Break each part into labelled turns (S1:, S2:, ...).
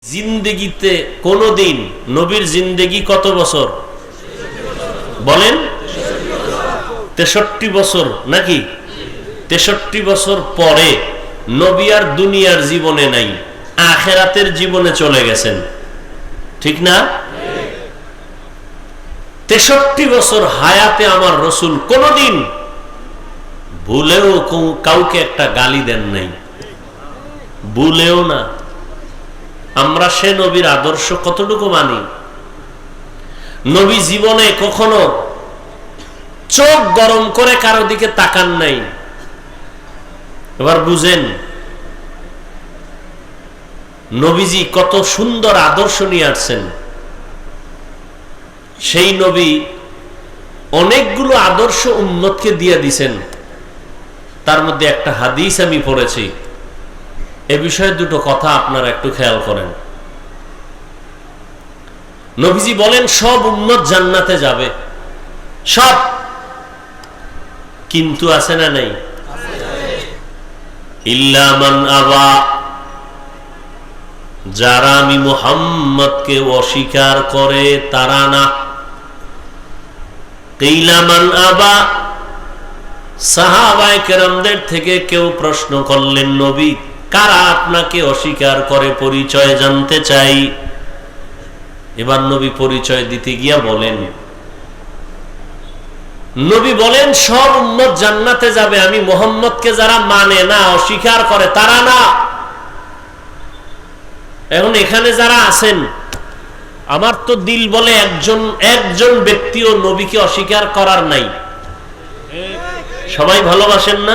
S1: জিন্দেগিতে কোনদিন নবীর জিন্দেগি কত বছর বলেন? 63 বছর নাকি? 63 বছর পরে নবী আর দুনিয়ার জীবনে নাই, আখিরাতের জীবনে চলে গেছেন, ঠিক না? 63 বছর হায়াতে আমার রসুল কোনদিন ভুলেও কাউকে একটা গালি দেন নাই, ভুলেও না। আমরা সে নবীর আদর্শ কতটুকু মানি? নবী জীবনে কখনো চোখ গরম করে কারো দিকে তাকান নাই। এবার বুঝেন নবীজি কত সুন্দর আদর্শ নিয়ে আসছেন। সেই নবী অনেকগুলো আদর্শ উম্মতকে দিয়ে দিছেন। তার মধ্যে একটা হাদিস আমি পড়েছি, এ বিষয়ে দুটো কথা আপনারা একটু খেয়াল করেন। নবীজি বলেন সব উম্মত জান্নাতে যাবে, সব, কিন্তু আছে না নেই? ইল্লা মান আবা, যারা আমি মুহাম্মদকে অস্বীকার করে তারা না। কিলা মান আবা, সাহাবায়ে কেরামদের থেকে কেউ প্রশ্ন করলেন, নবী কারা আপনাকে অস্বীকার করে, পরিচয় জানতে চাই। এবার নবী পরিচয় দিতে গিয়া বলেন, নবী বলেন সব উম্মত জান্নাতে যাবে, আমি মুহাম্মদকে যারা মানে না, অস্বীকার করে তারা না। এখন এখানে যারা আছেন, আমার তো দিল বলে একজন ব্যক্তিও নবীকে অস্বীকার করার নাই। সবাই ভালোবাসেন না?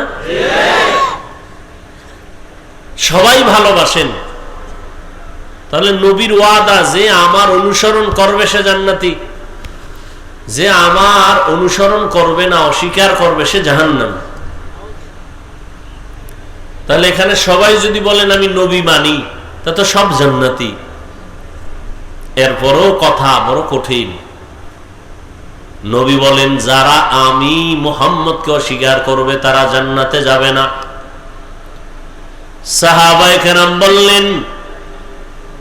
S1: সবাই ভালোবাসেন। তাহলে নবীর ওয়াদা, যে আমার অনুসরণ করবে সে জান্নাতি, যে আমার অনুসরণ করবে না, অস্বীকার করবে সে জাহান্নামী। তাহলে এখানে সবাই যদি বলেন আমি নবী মানি, তা তো সব জান্নাতি। এরপরও কথা বড় কঠিন। নবী বলেন যারা আমি মুহাম্মদকে অস্বীকার করবে তারা জান্নাতে যাবে না। সাহাবায়ে কেরাম বললেন,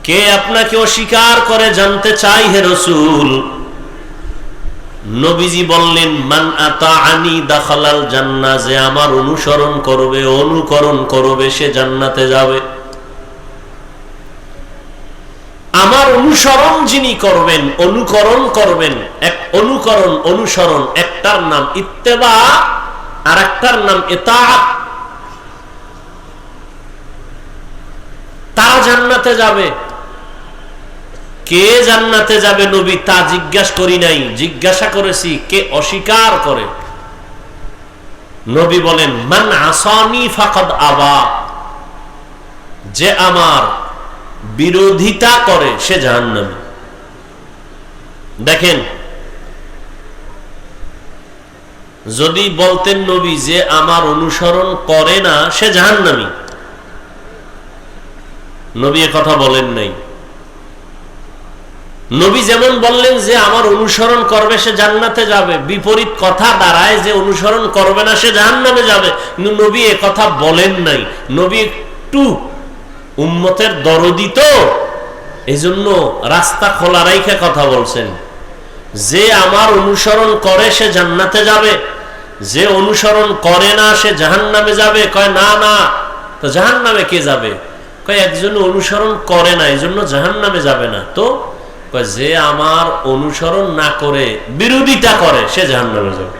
S1: কে আপনাকে অস্বীকার করে জানতে চাই হে রাসূল। নবীজি বললেন মান আতাআনি দাখালাল জান্নাহ, যে আমার অনুসরণ করবে, অনুকরণ করবে সে জান্নাতে যাবে। আমার অনুসরণ যিনি করবেন, অনুকরণ করবেন, এক অনুকরণ অনুসরণ, একটার নাম ইত্তেবা আর একটার নাম ইতাআত, তারা জান্নাতে যাবে। কে জান্নাতে যাবে নবী তা জিজ্ঞাসা করি নাই, জিজ্ঞাসা করেছি কে অস্বীকার করে। নবী বলেন মান আসানি ফাকাদ আবা, যে আমার বিরোধিতা করে সে জাহান্নামী। দেখেন, যদি বলতেন নবী যে আমার অনুসরণ করে না সে জাহান্নামী, নবী এ কথা বলেন নাই। নবী যেমন বললেন যে আমার অনুসরণ করবে সে জান্নাতে যাবে, বিপরীত কথা দাঁড়ায় যে অনুসরণ করবে না সে জাহান্নামে যাবে, কিন্তু নবী এ কথা বলেন নাই। নবী একটু উম্মতের দরদি তো, এজন্য রাস্তা খোলা রাইখা কথা বলছেন। যে আমার অনুসরণ করে সে জান্নাতে যাবে, যে অনুসরণ করে না সে জাহান্নামে যাবে। কয় না না, তো জাহান্নামে কে যাবে? কয় একজন অনুসরণ করে না এজন্য জাহান্নামে যাবে না। তো কয় যে আমার অনুসরণ না করে বিরোধিতা করে সে জাহান্নামে যাবে।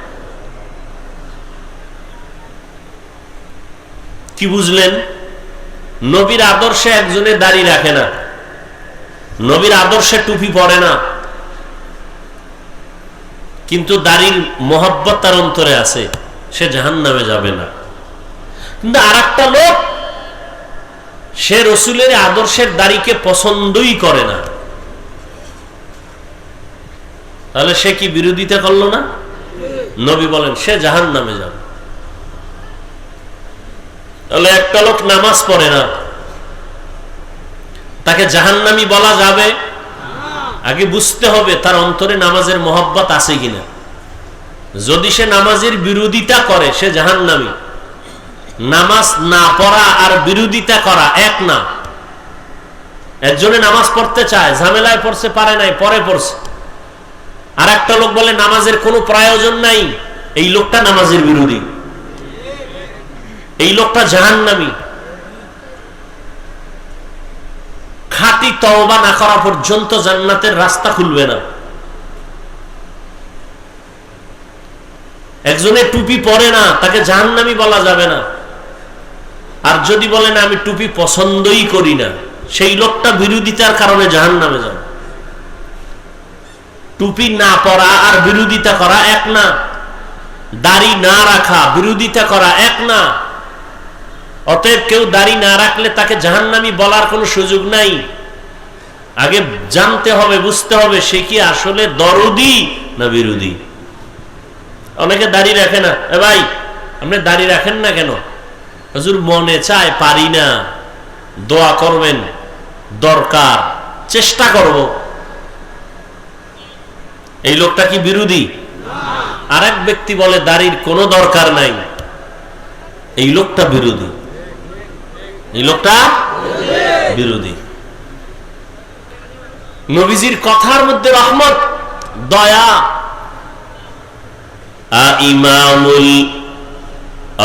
S1: কি বুঝলেন? নবীর আদর্শে একজনে দাড়ি রাখে না, নবীর আদর্শে টুপি পরে না, কিন্তু দাড়ির মোহাব্বত তার অন্তরে আছে, সে জাহান্নামে যাবে না। কিন্তু আর একটা লোক, সে রসুলের আদর্শের দাড়িকে পছন্দই করে না, তাহলে সে কি বিরোধিতা করলো না? নবী বলেন সে জাহান্নামে যাবে। তাহলে একটা লোক নামাজ পড়ে না, তাকে জাহান্নামী বলা যাবে? আগে বুঝতে হবে তার অন্তরে নামাজের মোহাব্বত আছে কিনা। যদি সে নামাজের বিরোধিতা করে সে জাহান্নামী। নামাজ না পড়া আর বিরোধিতা করা এক না। একজনে নামাজ পড়তে চায়, ঝামেলায় পড়ছে, পারে নাই, পরে পড়ছে। আর একটা লোক বলে নামাজের কোনো প্রয়োজন নাই, এই লোকটা নামাজের বিরোধী, এই লোকটা জাহান্নামী। খাঁটি তওবা না করা পর্যন্ত জান্নাতের রাস্তা খুলবে না। একজনে টুপি পরে না, তাকে জাহান্নামী বলা যাবে না। আর যদি বলে না আমি টুপি পছন্দই করি না, সেই লোকটা বিরোধিতার কারণে জাহান্নামে যাবে। টুপি না পরা আর বিরোধিতা করা এক না, দাড়ি না রাখা বিরোধিতা করা এক না। অতএব কেউ দাড়ি না রাখলে তাকে জাহান্নামী বলার কোনো সুযোগ নাই। আগে জানতে হবে, বুঝতে হবে সে কি আসলে দরদি না বিরোধী। অনেকে দাড়ি রাখে না। এ ভাই, আপনি দাড়ি রাখেন না কেন? হুজুর মনে চায়, পারি না। দোয়া করবেন, দরকার, চেষ্টা করব। এই লোকটা কি বিরোধী? আরেক ব্যক্তি বলে দাড়ির কোনো দরকার নাই, এই লোকটা বিরোধী, এই লোকটা বিরোধী। নবীজির কথার মধ্যে রহমত, দয়া। ইমামুল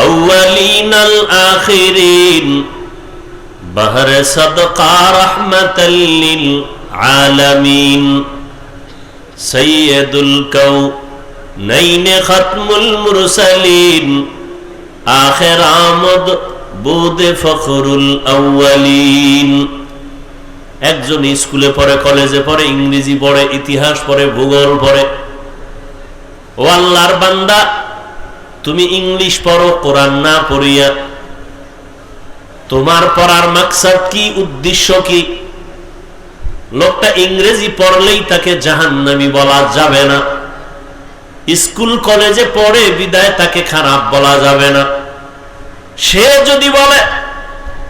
S1: আউয়ালিন আল আখিরিন বাহরে সাদকা রাহমাতাল লিল আলামিন সাইয়্যিদুল কাউনাইন খাতমুল মুরসালিন আখির আমদ বুদে ফখরুল আউয়ালিন। একজন স্কুলে পড়ে, কলেজে পড়ে, ইংরেজি পড়ে, ইতিহাস পড়ে, ভূগোল পড়ে। ও আল্লাহর বান্দা, তুমি ইংলিশ পড়ো কোরআন না পড়িয়া, তোমার পড়ার মাকসাদ কি, উদ্দেশ্য কি? লোকটা ইংরেজি পড়লেই তাকে জাহান্নামী বলা যাবে না। স্কুল কলেজে পড়ে বিদায় তাকে খারাপ বলা যাবে না। সে যদি বলে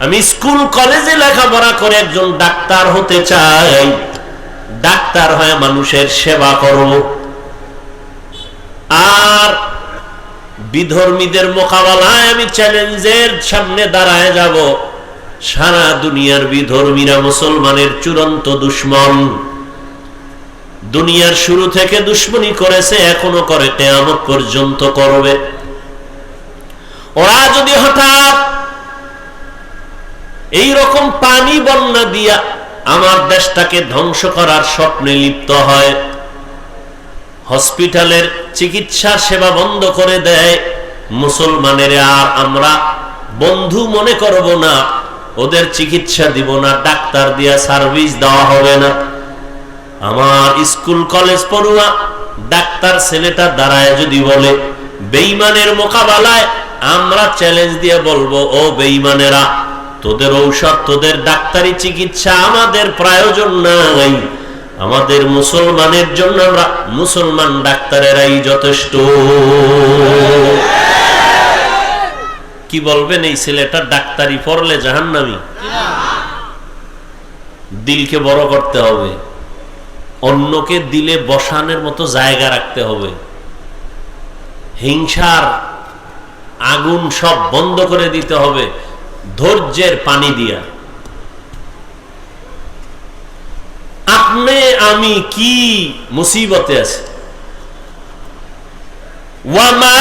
S1: আমি স্কুল কলেজে লেখাপড়া করে একজন ডাক্তার হতে চাই, ডাক্তার হয়ে মানুষের সেবা করব, আর বিধর্মীদের মোকাবেলায় আমি চ্যালেঞ্জের সামনে দাঁড়ায় যাব, সারা দুনিয়ার বিধর্মীরা মুসলমানের চূড়ান্ত দুশমন। দুনিয়ার শুরু থেকে দুশমনী করেছে, এখনো করে, কিয়ামত পর্যন্ত করবে। ওরা যদি হঠাৎ এই রকম পানি বন্যা দিয়া আমার দেশটাকে ধ্বংস করার স্বপ্নে লিপ্ত হয়, হসপিটালের চিকিৎসা সেবা বন্ধ করে দেয়, মুসলমানের আর আমরা বন্ধু মনে করব না, ওদের চিকিৎসা দিব না, ডাক্তার দিয়া সার্ভিস দেওয়া হবে না। আমার স্কুল কলেজ পড়ুয়া ডাক্তার ছেলেটা দাঁড়ায় যদি বলে বেঈমানের মোকাবেলায়, আমরা চ্যালেঞ্জ দিয়ে বলবো, ও বেঈমানেরা, তোদের ঔষধ, তোদের ডাক্তারি চিকিৎসা আমাদের প্রয়োজন নাই, আমাদের মুসলমানের জন্য আমরা মুসলমান ডাক্তারেরাই যথেষ্ট। কি বলবেন? এই ছেলেটা ডাক্তারি পড়লে জাহান্নামী? দিলকে বড় করতে হবে, অন্যকে দিলে বসানোর মতো জায়গা রাখতে হবে, হিংসার আগুন সব বন্ধ করে দিতে হবে, ধৈর্যের পানি দিয়া। আপনি আমি কি মুসিবতে আছি, ওয়ামা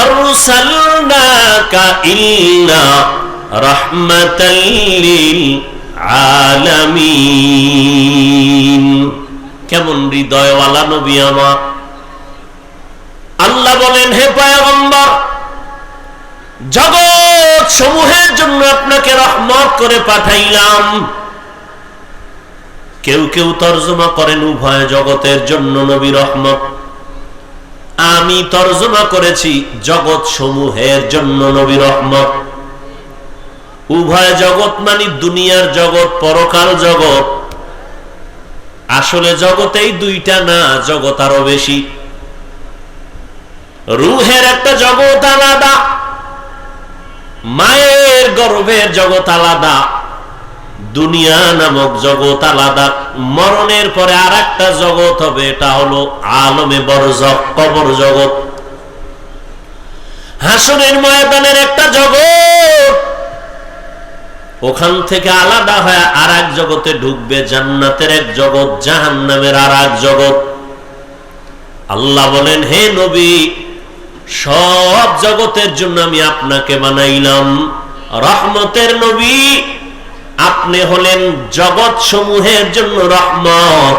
S1: আরসালনাকা ইল্লা রাহমাতাল লিল আলামিন। কেমন হৃদয়ওয়ালা নবী আমার! আল্লাহ বলেন, হে পয়গম্বর, জগৎ সমূহের জন্য আপনাকে রহমত করে পাঠাইলাম। কেউ কেউ তর্জমা করেন উভয় জগতের জন্য নবী রহমত। আমি তর্জমা করেছি জগৎ সমূহের জন্য নবী রহমত। উভয় জগৎ মানে দুনিয়ার জগৎ, পরকাল জগৎ। আসলে জগতেই দুইটা না, জগৎ আরো বেশি। রুহের একটা জগৎ আলাদা, মায়ের গর্ভের জগৎ আলাদা, দুনিয়া নামক জগৎ আলাদা। মরণের পরে আর একটা জগৎ হবে, এটা হলো আলমে বরজখ, কবর জগৎ। হাসরের ময়দানের একটা জগৎ, ওখান থেকে আলাদা হয়ে আর এক জগতে ঢুকবে, জান্নাতের এক জগৎ, জাহান্নামের আর এক জগৎ। আল্লাহ বলেন, হে নবী, সব জগতের জন্য আমি আপনাকে বানাইলাম রহমতের নবী। আপনি হলেন জগৎ সমূহের জন্য রহমত,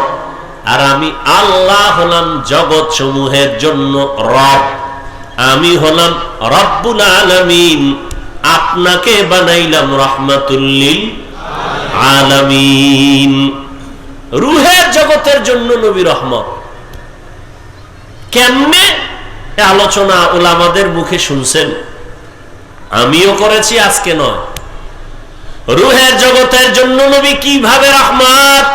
S1: আর আমি আল্লাহ হলাম জগৎ সমূহের জন্য রব। আমি হলাম রব্বুল আলামিন, আপনাকে বানাইলাম রহমাতুল লিল আলামিন। রূহের জগতের জন্য নবী রহমত। কেমনে আলোচনা উলামাদের মুখে শুনছেন, আমিও করেছি, আজকে নয়। রূহের জগতের জন্য নবী কিভাবে রহমত,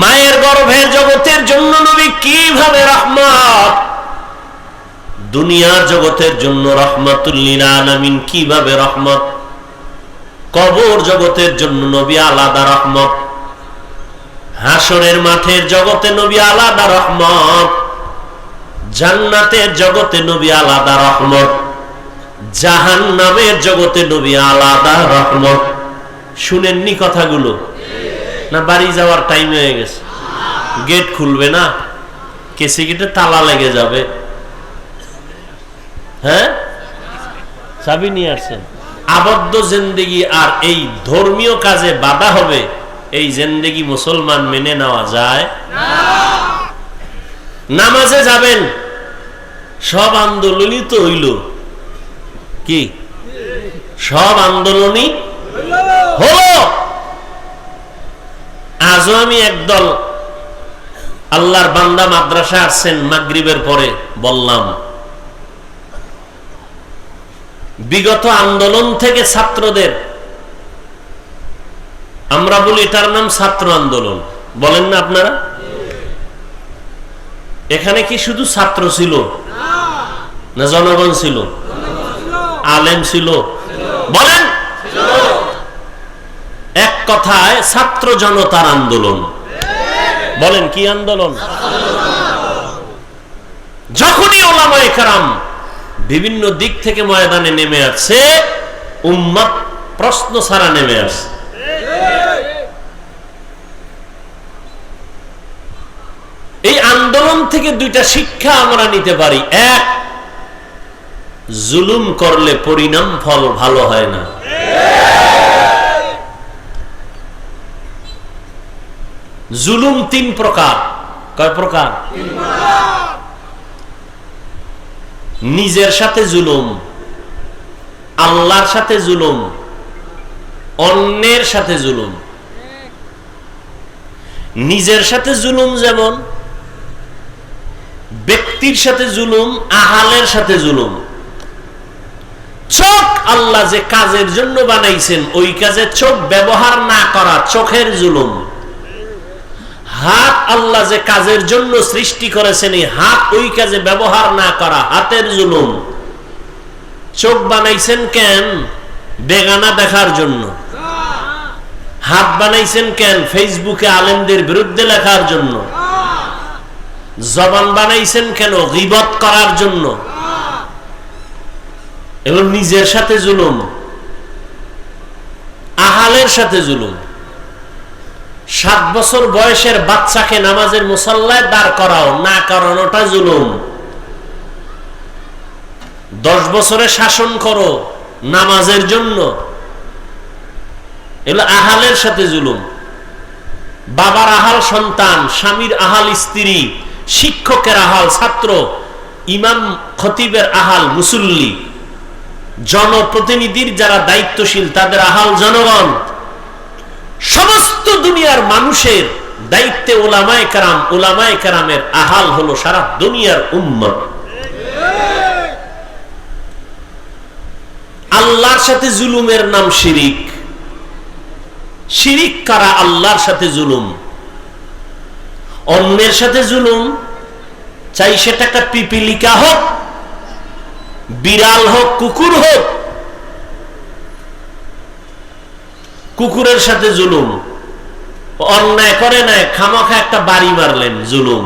S1: মায়ের গর্ভের জগতের জন্য নবী কিভাবে রহমত, দুনিয়ার জগতের জন্য রহমাতুল লিল আলামিন কিভাবে রহমত, কবর জগতের জন্য নবী আলাদা রহমত, হাসরের মাঠের জগতে নবী আলাদা রহমত, জান্নাতের জগতে নবী আলাদা রহমত, জাহান্নামের জগতে নবী আলাদা রহমত। শুনেননি কথাগুলো? না বাড়ি যাওয়ার টাইম হয়ে গেছে? গেট খুলবে না, কেসে গেটে তালা লেগে যাবে। হ্যাঁ, চাবি নিয়ে আসছেন। আবদ্ধ জিন্দেগি আর এই ধর্মীয় কাজে বাধা হবে, এই জিন্দেগি মুসলমান মেনে নেওয়া যায় না। নামাজে যাবেন, সব আন্দোলনই তো হইল, কি সব আন্দোলনই হলো। আজও আমি একদল আল্লাহর বান্দা মাদ্রাসা আসছেন মাগরিবের পরে, বললাম বিগত আন্দোলন থেকে ছাত্রদের, আমরা বলি এটার নাম ছাত্র আন্দোলন, বলেন না আপনারা? এখানে কি শুধু ছাত্র ছিল না জনগণ ছিল, আলেম ছিল? বলেন, এক কথায় ছাত্র জনতার আন্দোলন। বলেন কি আন্দোলন? যখনই উলামায়ে কেরাম বিভিন্ন দিক থেকে ময়দানে নেমে আসছে, উম্মত প্রশ্ন ছাড়া নেমে আসছে। এই আন্দোলন থেকে দুইটা শিক্ষা আমরা নিতে পারি। এক, জুলুম করলে পরিণাম ফল ভালো হয় না। জুলুম তিন প্রকার। কয় প্রকার? নিজের সাথে জুলুম, আল্লাহর সাথে জুলুম, অন্যের সাথে জুলুম। নিজের সাথে জুলুম যেমন ব্যক্তির সাথে জুলুম, আহালের সাথে জুলুম। চোখ আল্লাহ যে কাজের জন্য বানাইছেন, ওই কাজে চোখ ব্যবহার না করা চোখের জুলুম। হাত আল্লাহ যে কাজের জন্য সৃষ্টি করেছেন, এই হাত ওই কাজে ব্যবহার না করা হাতের জুলুম। চোখ বানাইছেন কেন? বেগানা দেখার জন্য। হাত বানাইছেন কেন? ফেসবুকে আলেমদের বিরুদ্ধে লেখার জন্য। জবান বানাইছেন কেন? গীবত করার জন্য। এগুলো নিজের সাথে জুলুম, আহালের সাথে জুলুম। 7 বছর বয়সের বাচ্চাকে নামাজের মুসাল্লায় দাঁড় করাও, না করানোটা জুলুম। 10 বছরে শাসন করো নামাজের জন্য, এগুলো আহালের সাথে জুলুম। বাবার আহাল সন্তান, স্বামীর আহাল স্ত্রী, শিক্ষকের আহাল ছাত্র, ইমাম খতিবের আহাল মুসল্লি, জনপ্রতিনিধির যারা দায়িত্বশীল তাদের আহাল জনগণ। সমস্ত দুনিয়ার মানুষের দায়িত্বে উলামায়ে কেরাম, উলামায়ে কেরামের আহাল হলো সারা দুনিয়ার উম্মত। আল্লাহর সাথে জুলুমের নাম শিরিক। শিরিক করা আল্লাহর সাথে জুলুম। অন্যের সাথে জুলুম, চাই সেটা একটা পিপিলিকা হোক, বিড়াল হোক, কুকুর হোক। কুকুরের সাথে জুলুম, অন্যায় করে নাই, খামাখা একটা বাড়ি মারলেন, জুলুম।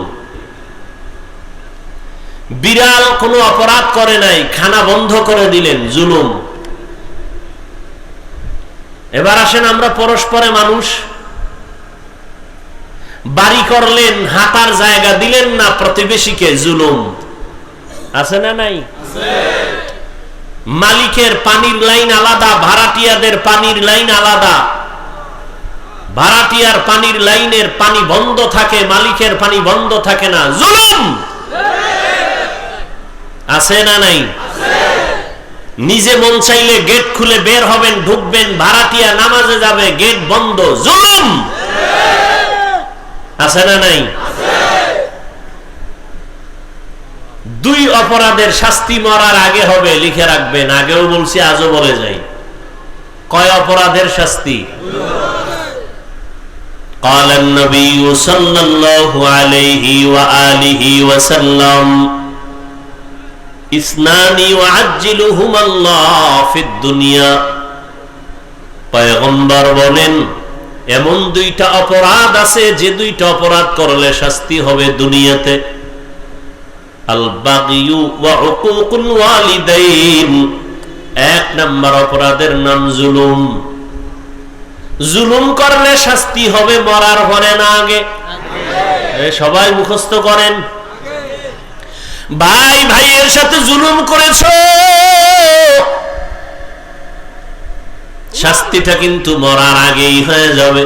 S1: বিড়াল কোনো অপরাধ করে নাই, খানা বন্ধ করে দিলেন, জুলুম। এবার আসেন আমরা পরস্পরে মানুষ। বাড়ি করলেন, হাঁটার জায়গা দিলেন না প্রতিবেশীকে, জুলুম আছে না নাই? মালিকের পানির লাইন আলাদা, ভাড়াটিয়াদের পানির লাইন আলাদা। ভাড়াটিয়ার পানির লাইনের পানি বন্ধ থাকে, মালিকের পানি বন্ধ থাকে না, জুলুম আছে না নাই? নিজে মন চাইলে গেট খুলে বের হবেন, ঢুকবেন, ভাড়াটিয়া নামাজে যাবে, গেট বন্ধ, জুলুম আছে না নাই? দুই অপরাধের শাস্তি মরার আগে হবে, লিখে রাখবেন, আগেও বলছি আজও বলে যাই। কয় অপরাধের শাস্তি? قال النبي صلى الله عليه وآله وسلم اثنان يعجلهما الله في الدنيا। পয়গম্বর বলেন, এমন দুইটা অপরাধ আছে যে দুইটা অপরাধ করলে শাস্তি হবে দুনিয়াতে। আল বাগিয়ু ওয়া উকুকুল ওয়ালিদাইন, এক নাম্বার অপরাধের নাম জুলুম। জুলুম করলে শাস্তি হবে মরার পরে না আগে? সবাই মুখস্থ করেন। ভাই ভাইয়ের সাথে জুলুম করেছো, শাস্তিটা কিন্তু মরার আগেই হয়ে যাবে।